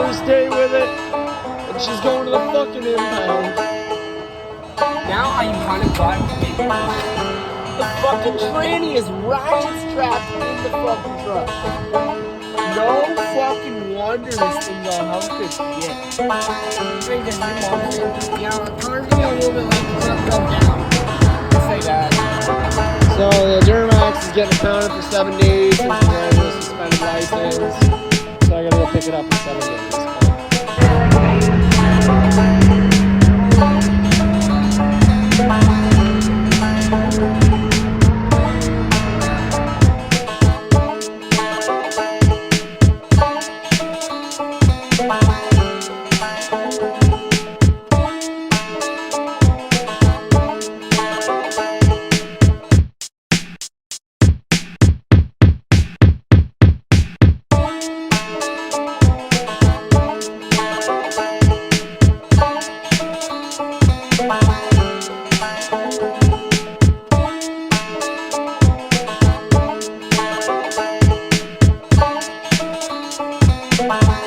going to stay with it, and she's going to the fucking impound. Now I am kind of glad we did. The fucking tranny is ratchet strapped in the fucking truck. No fucking wonder this thing's all humped as shit. Wait, does your mom say, yeah, the car's gonna be a little bit like the truck broke down. Say that. So the Duramax is getting impounded for 7 days since the driver was suspended license. So I gotta go pick it up in 7 days. Bye.